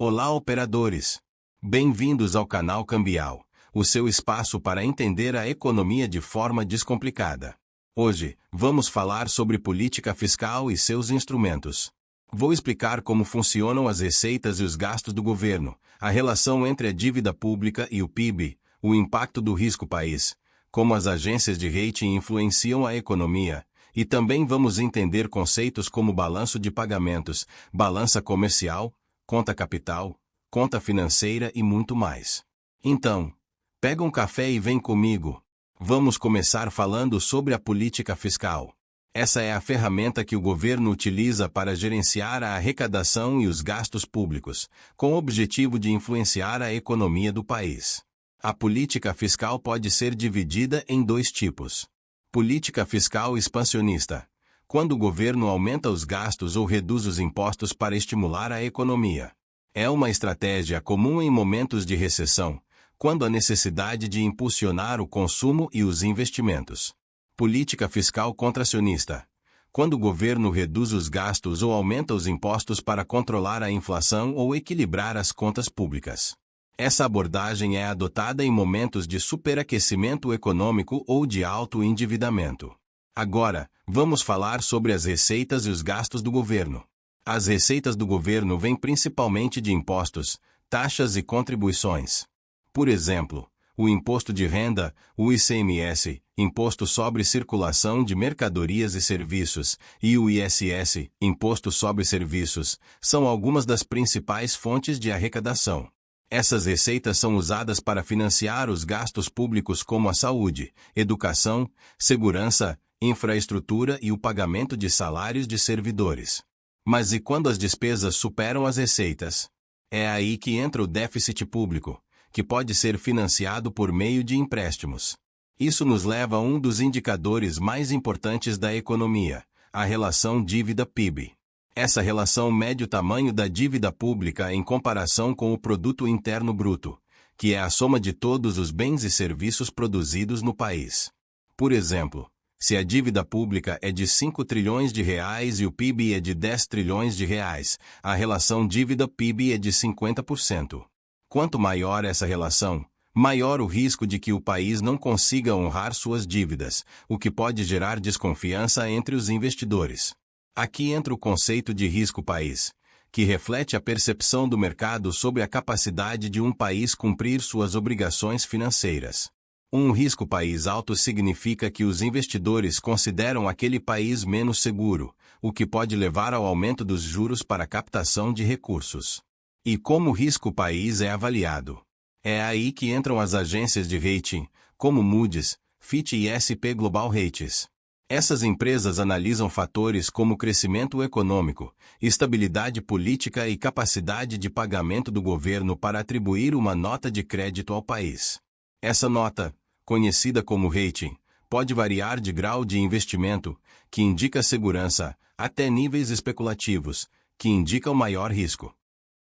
Olá, operadores! Bem-vindos ao canal Cambial, o seu espaço para entender a economia de forma descomplicada. Hoje, vamos falar sobre política fiscal e seus instrumentos. Vou explicar como funcionam as receitas e os gastos do governo, a relação entre a dívida pública e o PIB, o impacto do risco país, como as agências de rating influenciam a economia, e também vamos entender conceitos como balanço de pagamentos, balança comercial, conta capital, conta financeira e muito mais. Então, pega um café e vem comigo. Vamos começar falando sobre a política fiscal. Essa é a ferramenta que o governo utiliza para gerenciar a arrecadação e os gastos públicos, com o objetivo de influenciar a economia do país. A política fiscal pode ser dividida em dois tipos. Política fiscal expansionista, quando o governo aumenta os gastos ou reduz os impostos para estimular a economia. É uma estratégia comum em momentos de recessão, quando há necessidade de impulsionar o consumo e os investimentos. Política fiscal contracionista, quando o governo reduz os gastos ou aumenta os impostos para controlar a inflação ou equilibrar as contas públicas. Essa abordagem é adotada em momentos de superaquecimento econômico ou de alto endividamento. Agora, vamos falar sobre as receitas e os gastos do governo. As receitas do governo vêm principalmente de impostos, taxas e contribuições. Por exemplo, o imposto de renda, o ICMS, Imposto sobre Circulação de Mercadorias e Serviços, e o ISS, Imposto sobre Serviços, são algumas das principais fontes de arrecadação. Essas receitas são usadas para financiar os gastos públicos como a saúde, educação, segurança, infraestrutura e o pagamento de salários de servidores. Mas e quando as despesas superam as receitas? É aí que entra o déficit público, que pode ser financiado por meio de empréstimos. Isso nos leva a um dos indicadores mais importantes da economia, a relação dívida-PIB. Essa relação mede o tamanho da dívida pública em comparação com o Produto Interno Bruto, que é a soma de todos os bens e serviços produzidos no país. Por exemplo, se a dívida pública é de 5 trilhões de reais e o PIB é de 10 trilhões de reais, a relação dívida-PIB é de 50%. Quanto maior essa relação, maior o risco de que o país não consiga honrar suas dívidas, o que pode gerar desconfiança entre os investidores. Aqui entra o conceito de risco país, que reflete a percepção do mercado sobre a capacidade de um país cumprir suas obrigações financeiras. Um risco país alto significa que os investidores consideram aquele país menos seguro, o que pode levar ao aumento dos juros para a captação de recursos. E como o risco país é avaliado? É aí que entram as agências de rating, como Moody's, Fitch e SP Global Ratings. Essas empresas analisam fatores como crescimento econômico, estabilidade política e capacidade de pagamento do governo para atribuir uma nota de crédito ao país. Essa nota, conhecida como rating, pode variar de grau de investimento, que indica segurança, até níveis especulativos, que indicam maior risco.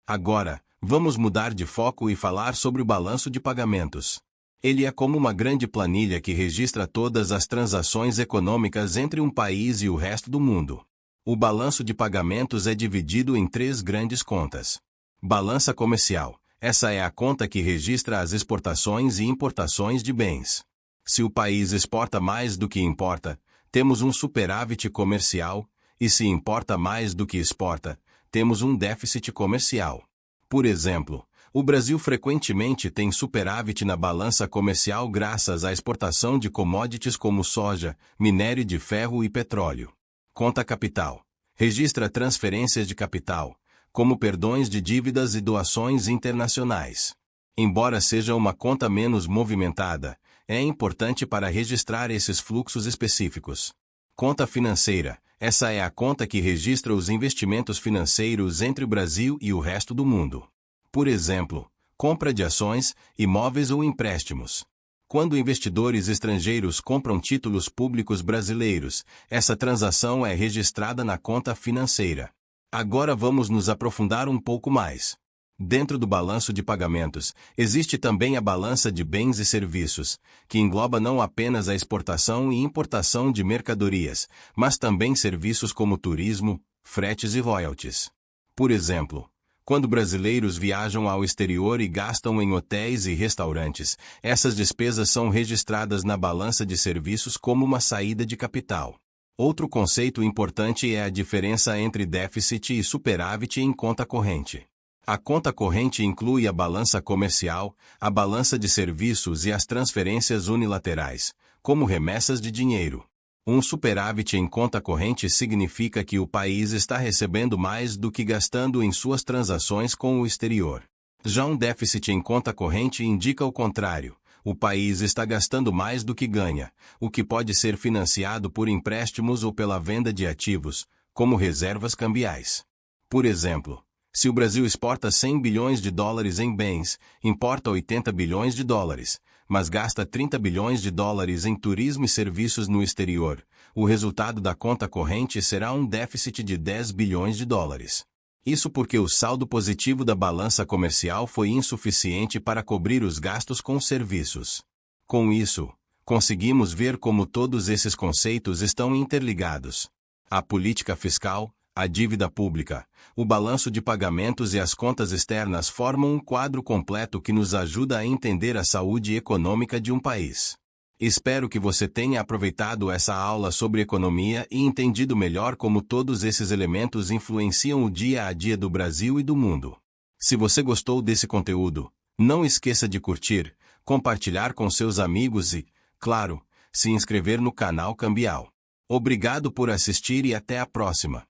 Agora, vamos mudar de foco e falar sobre o balanço de pagamentos. Ele é como uma grande planilha que registra todas as transações econômicas entre um país e o resto do mundo. O balanço de pagamentos é dividido em 3 grandes contas. Balança comercial. Essa é a conta que registra as exportações e importações de bens. Se o país exporta mais do que importa, temos um superávit comercial, e se importa mais do que exporta, temos um déficit comercial. Por exemplo, o Brasil frequentemente tem superávit na balança comercial graças à exportação de commodities como soja, minério de ferro e petróleo. Conta capital. Registra transferências de capital, como perdões de dívidas e doações internacionais. Embora seja uma conta menos movimentada, é importante para registrar esses fluxos específicos. Conta financeira. Essa é a conta que registra os investimentos financeiros entre o Brasil e o resto do mundo. Por exemplo, compra de ações, imóveis ou empréstimos. Quando investidores estrangeiros compram títulos públicos brasileiros, essa transação é registrada na conta financeira. Agora vamos nos aprofundar um pouco mais. Dentro do balanço de pagamentos, existe também a balança de bens e serviços, que engloba não apenas a exportação e importação de mercadorias, mas também serviços como turismo, fretes e royalties. Por exemplo, Quando brasileiros viajam ao exterior e gastam em hotéis e restaurantes, essas despesas são registradas na balança de serviços como uma saída de capital. Outro conceito importante é a diferença entre déficit e superávit em conta corrente. A conta corrente inclui a balança comercial, a balança de serviços e as transferências unilaterais, como remessas de dinheiro. Um superávit em conta corrente significa que o país está recebendo mais do que gastando em suas transações com o exterior. Já um déficit em conta corrente indica o contrário. O país está gastando mais do que ganha, o que pode ser financiado por empréstimos ou pela venda de ativos, como reservas cambiais. Por exemplo, se o Brasil exporta 100 bilhões de dólares em bens, importa 80 bilhões de dólares, mas gasta 30 bilhões de dólares em turismo e serviços no exterior, o resultado da conta corrente será um déficit de 10 bilhões de dólares. Isso porque o saldo positivo da balança comercial foi insuficiente para cobrir os gastos com serviços. Com isso, conseguimos ver como todos esses conceitos estão interligados. A política fiscal, a dívida pública, o balanço de pagamentos e as contas externas formam um quadro completo que nos ajuda a entender a saúde econômica de um país. Espero que você tenha aproveitado essa aula sobre economia e entendido melhor como todos esses elementos influenciam o dia a dia do Brasil e do mundo. Se você gostou desse conteúdo, não esqueça de curtir, compartilhar com seus amigos e, claro, se inscrever no canal Cambial. Obrigado por assistir e até a próxima.